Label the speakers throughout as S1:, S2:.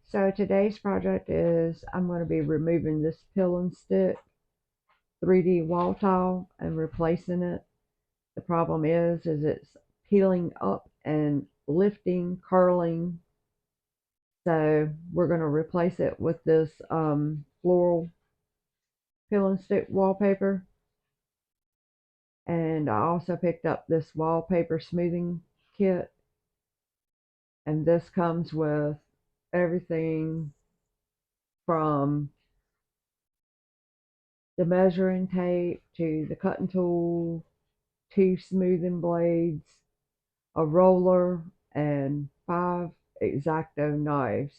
S1: So today's project is I'm going to be removing this pill and stick 3D wall tile and replacing it. The problem is it's peeling up and lifting, curling. So we're going to replace it with this floral pill and stick wallpaper. And I also picked up this wallpaper smoothing kit. And this comes with everything from the measuring tape to the cutting tool, 2 smoothing blades, a roller, and 5 XOXO knives.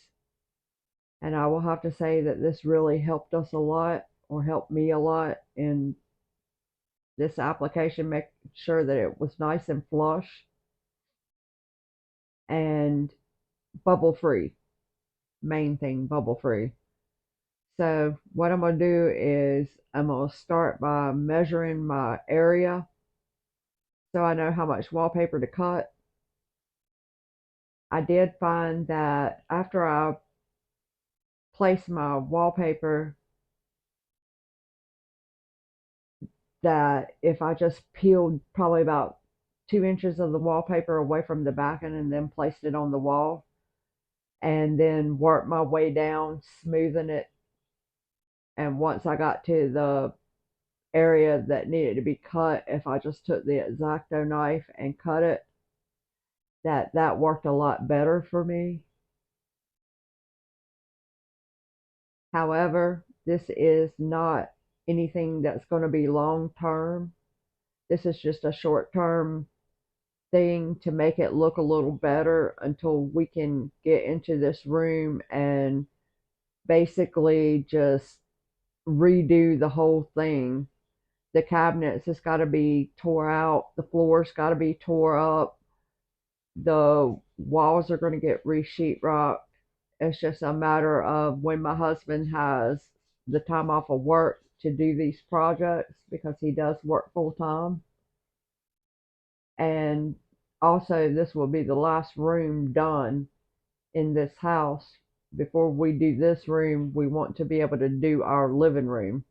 S1: And I will have to say that this really helped us a lot, or helped me a lot in this application, make sure that it was nice and flush and bubble free. Main thing, bubble free. So what I'm going to do is I'm going to start by measuring my area so I know how much wallpaper to cut. I did find that after I place my wallpaper, that if I just peeled probably about 2 inches of the wallpaper away from the backing and then placed it on the wall and then worked my way down, smoothing it. And once I got to the area that needed to be cut, if I just took the X-Acto knife and cut it, that worked a lot better for me. However, this is not anything that's going to be long term. This is just a short term thing to make it look a little better until we can get into this room and basically just redo the whole thing. The cabinets has got to be tore out, the floor's got to be tore up, the walls are going to get re-sheetrocked. It's just a matter of when my husband has the time off of work to do these projects, because he does work full time. And also, this will be the last room done in this house. Before we do this room, we want to be able to do our living room.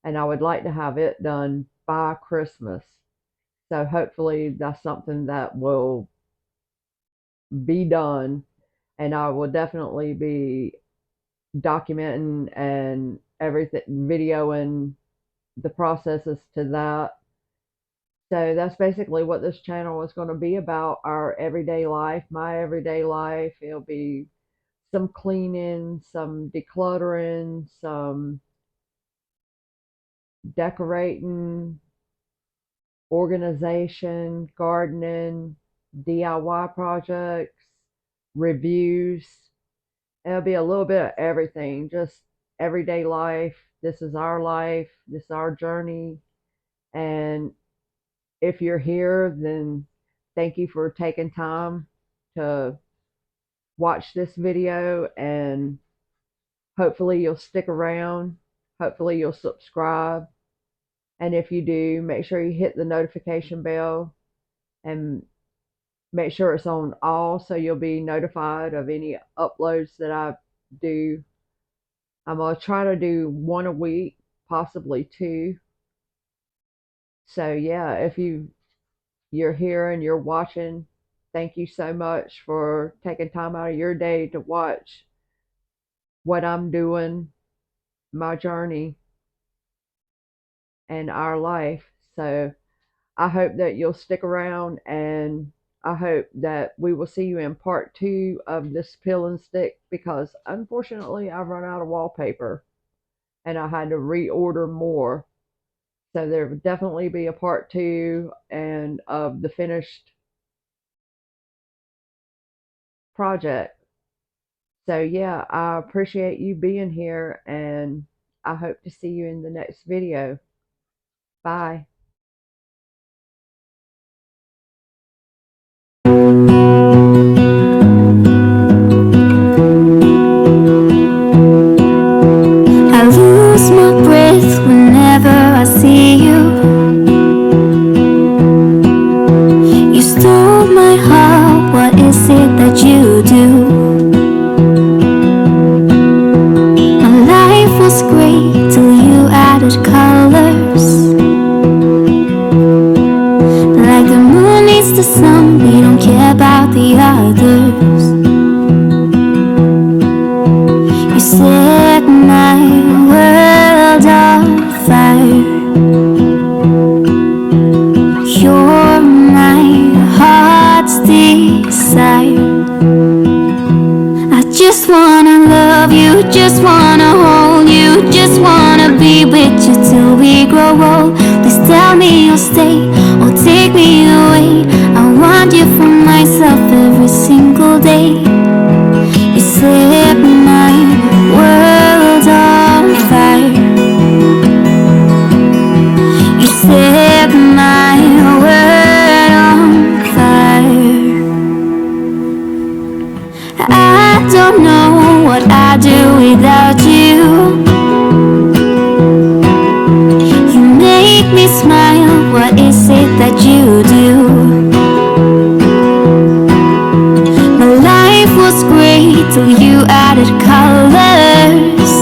S1: And I would like to have it done by Christmas. So hopefully that's something that will be done. And I will definitely be documenting and everything, videoing the processes to that. So that's basically what this channel is going to be about: our everyday life, my everyday life. It'll be some cleaning, some decluttering, some decorating, organization, gardening, DIY projects, reviews. It'll be a little bit of everything, just everyday life. This is our life, this is our journey. And if you're here, then thank you for taking time to watch this video, and hopefully you'll stick around. Hopefully you'll subscribe. And if you do, make sure you hit the notification bell and make sure it's on all so you'll be notified of any uploads that I do. I'm going to try to do one a week, possibly 2. So yeah, if you're here and you're watching, thank you so much for taking time out of your day to watch what I'm doing, my journey, and our life. So I hope that you'll stick around, and I hope that we will see you in part 2 of this pill and stick, because unfortunately I've run out of wallpaper and I had to reorder more. So there will definitely be a part 2 and of the finished project. So yeah, I appreciate you being here, and I hope to see you in the next video. Bye.
S2: I lose my breath whenever I see you. You stole my heart, what is it that you do? just wanna love you, just wanna hold you, just wanna be with you till we grow old. Please tell me you'll stay or take me away. I want you for myself every single day. You set my world on fire. You set my world on fire. I don't know what I'd do without you. You make me smile, what is it that you do? My life was great till you added colors.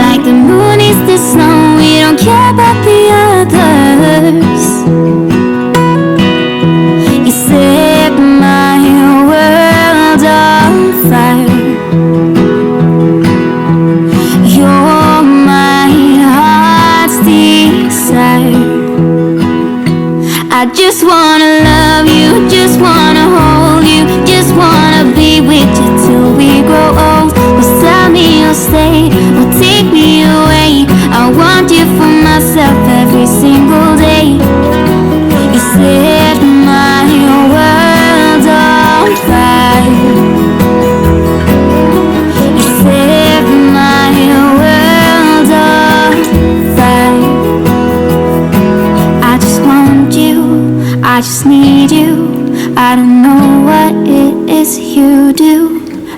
S2: Like the moon is the sun, we don't care about the others. You set my world on fire. You're my heart's desire. I just wanna love you, just wanna hold you, just wanna be with you till we grow old. Please tell me you'll stay or take me away. I want you for myself every single day. You set my world on fire. You set my world on fire. I just want you, I just need you. I don't know what it is you do.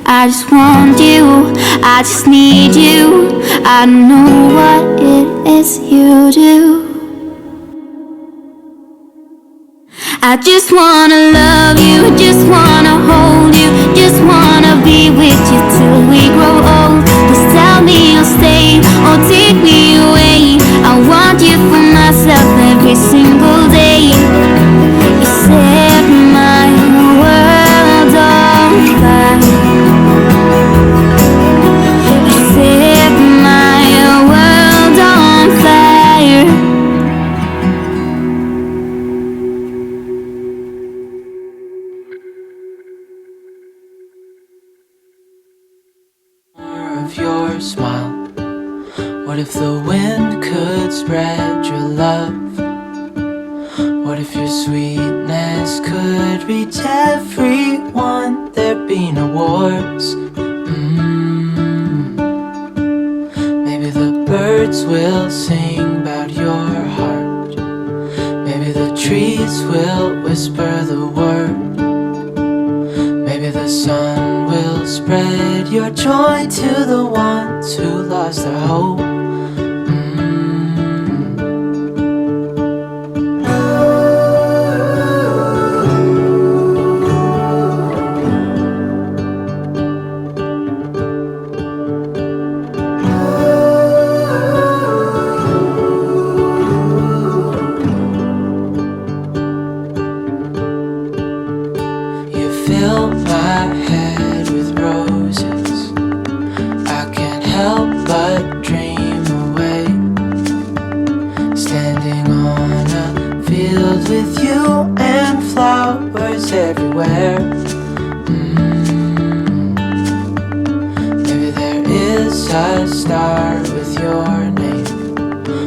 S2: I just want you, I just need you. I don't know what it is you do. I just wanna love you, just wanna hold you, just wanna be with you till we grow old. Please tell me you'll stay or take me away. I want you for myself every single day. You set my world on fire. You set my world on fire.
S3: Of your smile. What if the wind could spread your love? What if your sweetness could reach everyone? There'd be no wars. Maybe the birds will sing about your heart. Maybe the trees will whisper the word. Maybe the sun will spread your joy to the ones who lost their hope. You fill my head with roses. I can't help but dream away. Standing on a field with you and flowers everywhere. Maybe there is a star with your name.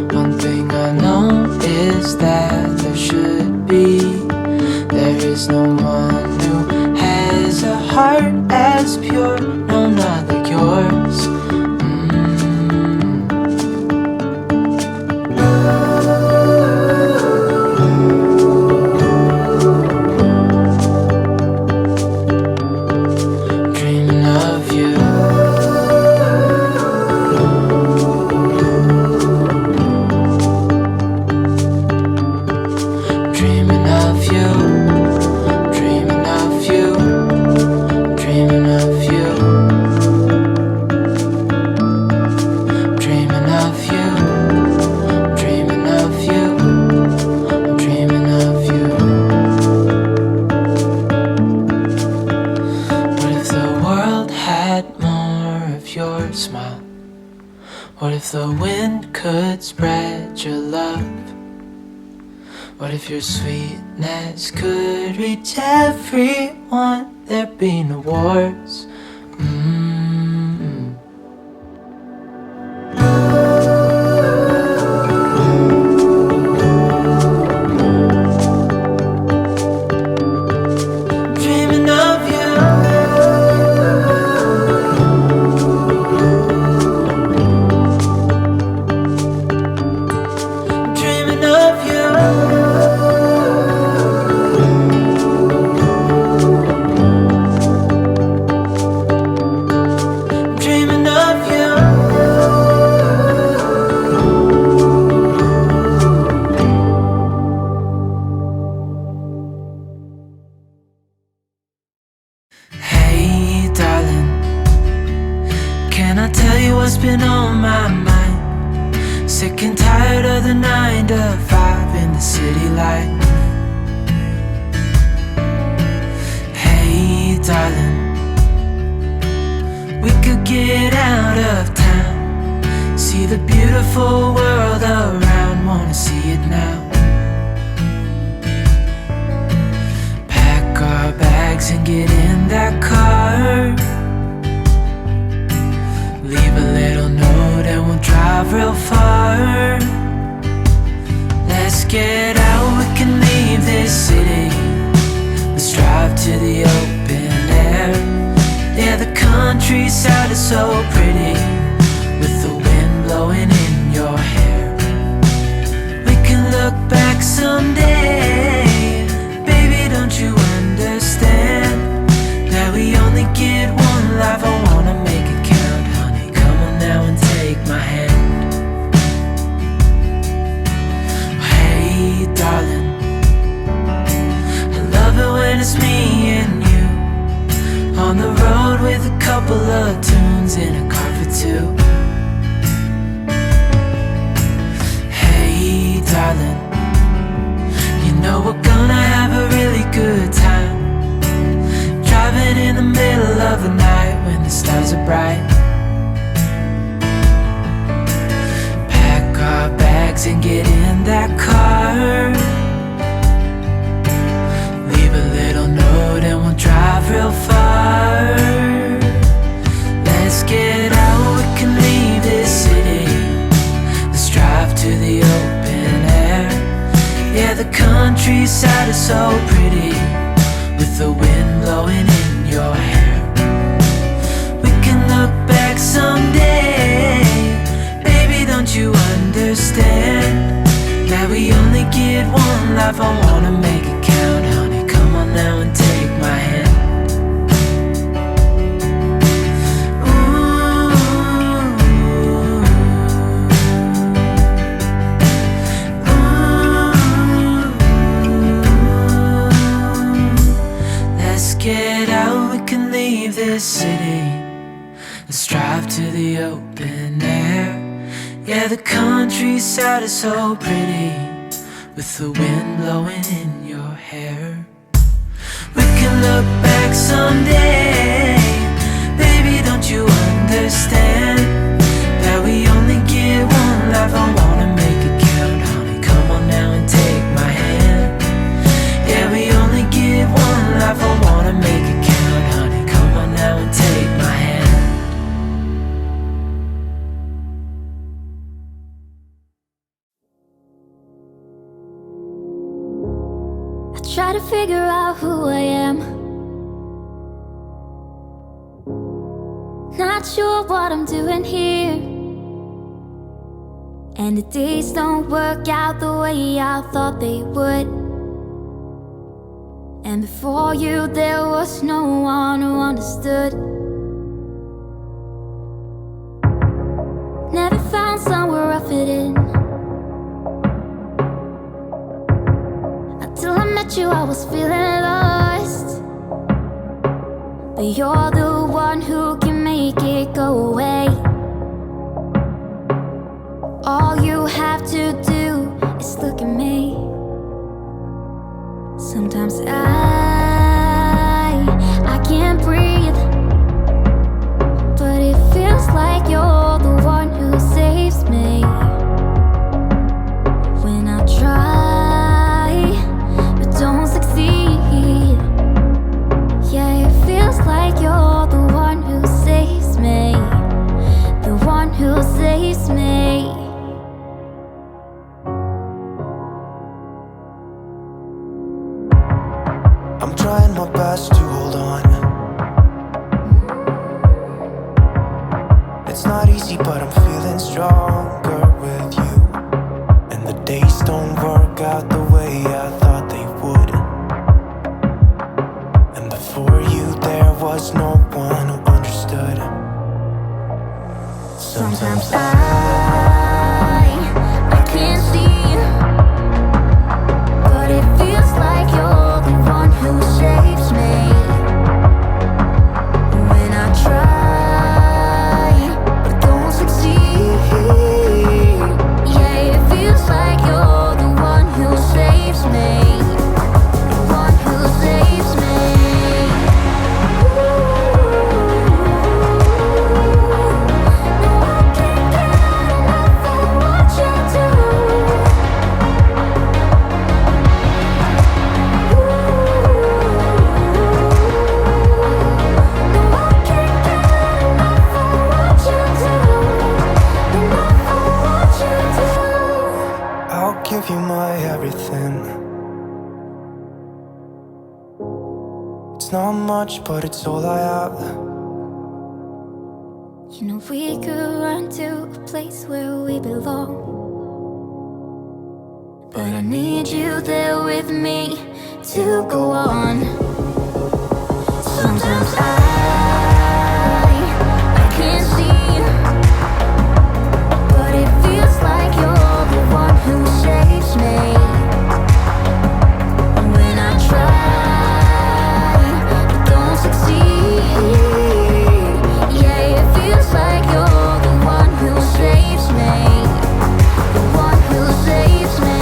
S3: One thing I know is that there should be. There is no one who has a heart as pure, no, not like yours. Dreaming of you. Dreaming of you. Dreaming of you. Dreaming of you. Dreaming of you. Dreaming of you. I'm dreaming of you. What if the world had more of your smile? What if the wind could spread your love? What if your sweetness could reach everyone? there'd be no wars. Dreaming of you. Dreaming of you. Dreaming of you. Hey darling, can I tell you what's been on my mind? Sick and tired of the 9 to 5 in the city life. Hey darling, we could get out of town, see the beautiful world around, wanna see it now. Pack our bags and get in that car, leave a little note and we'll drive real far. Let's get out, we can leave this city. Let's drive to the open air. Yeah, the countryside is so pretty, with the wind blowing in your hair. We can look back someday. Baby, don't you understand that we only get one life? I wanna make it count, honey. Come on now and take my hand. Hey darling, I love it when it's me and you, on the road with a couple of tunes in a car for two. Hey darling, you know we're gonna have a really good time, driving in the middle of the night when the stars are bright. Pack our bags and get in that car, leave a little note and we'll drive real far. Let's get out, we can leave this city. Let's drive to the open air. Yeah, the countryside is so pretty, with the wind blowing in your hair. We can look back someday. Baby, don't you understand that we only get one life? I wanna make it count, honey. Come on now and take my hand. Let's get out, we can leave this city. Let's drive to the open air. Yeah, the countryside is so pretty, with the wind blowing in your hair. We can look back someday. Baby, don't you understand that we only get one life? I wanna make it count, honey. Come on now and take my hand. Yeah, we only get one life. I wanna make it count, honey. Come on now and take my hand.
S2: Try to figure out who I am. Not sure what I'm doing here, and the days don't work out the way I thought they would. And before you there was no one who understood. Never found somewhere I fit in. Till I met you, I was feeling lost, but you're the one who can make it go away. All you have to do is look at me. Sometimes I can't breathe, but it feels like you're the one who saves me. When I try, don't succeed. Yeah, it
S3: easy, but I'm feeling stronger with you. And the days don't work out the way I thought they would. And before you there was no one who understood. Sometimes I can't see, but it feels like you're the one who saves me. When I try, but don't succeed. Yeah, it feels like you're the one who saves me. The one who saves me. I'll give you my everything. It's not much, but it's all I have.
S2: You know we could run to a place where we belong, but I need you there with me to go on. Sometimes I can't see, but it feels like you're the one who saves me. When I try, but don't succeed. Yeah, it feels like you're the one who saves me. The one who saves me.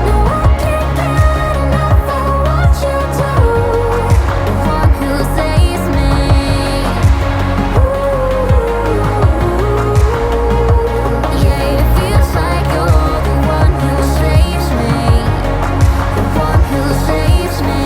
S2: No, I can't get enough of what you do. The one who saves me. Yeah, it feels like you're the one who saves me. The one who saves me.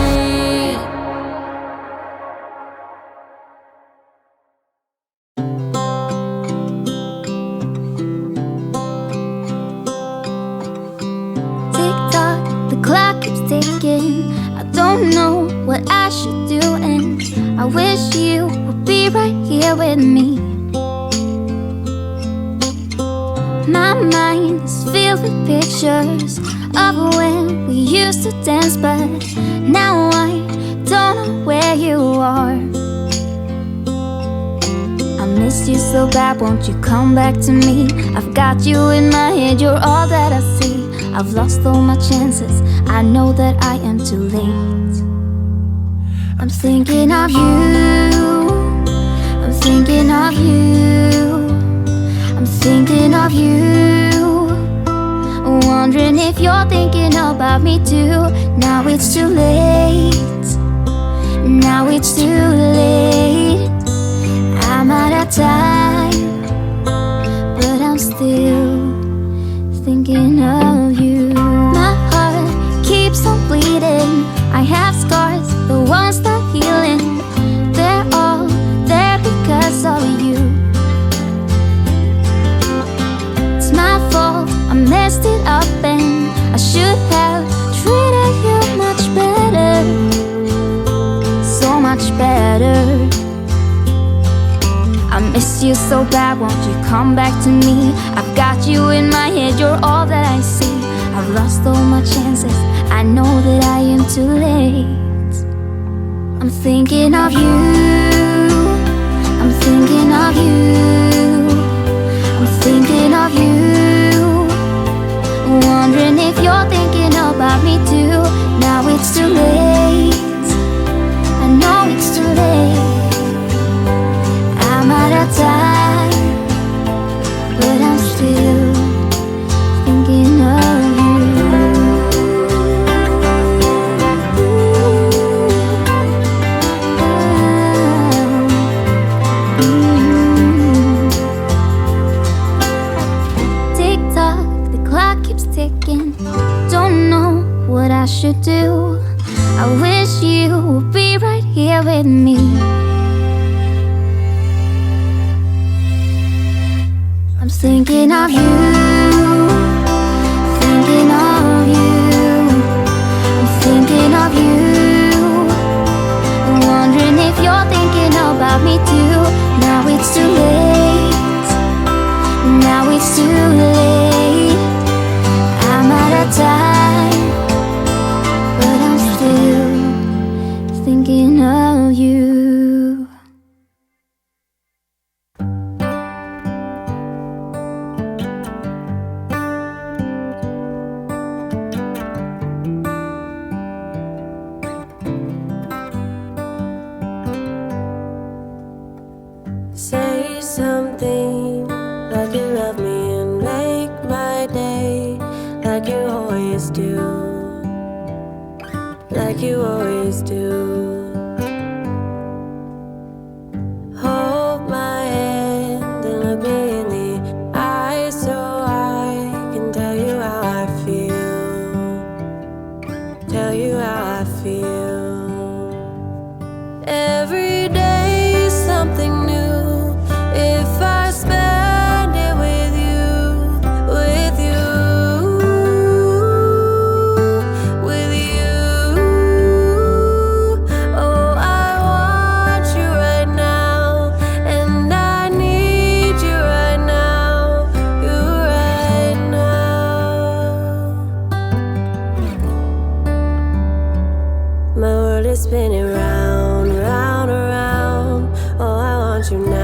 S2: Tick tock, the clock keeps ticking. I don't know what I should do, and I wish you would be right here with me. My mind is filled with pictures of when we used to dance, but now I don't know where you are. I missed you so bad, won't you come back to me? I've got you in my head, you're all that I see. I've lost all my chances, I know that I am too late. I'm thinking of you, I'm thinking of you, I'm thinking of you. Wondering if you're thinking about me too. Now it's too late, now it's too late. I'm out of time, but I'm still thinking of you. My heart keeps on bleeding. I have scars, the ones not healing. They're all there because of you. It's my fault, I messed it up, and I should have treated you much better. So much better. I miss you so bad, won't you come back to me? I've got you in my head, you're all that I see. I've lost all my chances, I know that I am too late. I'm thinking of you, I'm thinking of you, I'm thinking of you. Wondering if you're thinking about me too. Now it's too late, I know it's too late. I'm out of time, but I'm still thinking of you. Tick tock, the clock keeps ticking. Don't know what I should do. I wish you would be right here with me. I'm thinking of you, thinking of you, I'm thinking of you. Wondering like you always do. Hold my hand and look me in the eyes so I can tell you how I feel. Tell you how I feel. Every day is something new. If I spend it with you, with you, with you. Oh, I want you right now, and I need you right now, you right now. My world is spinning round, round, around. Oh, I want you now.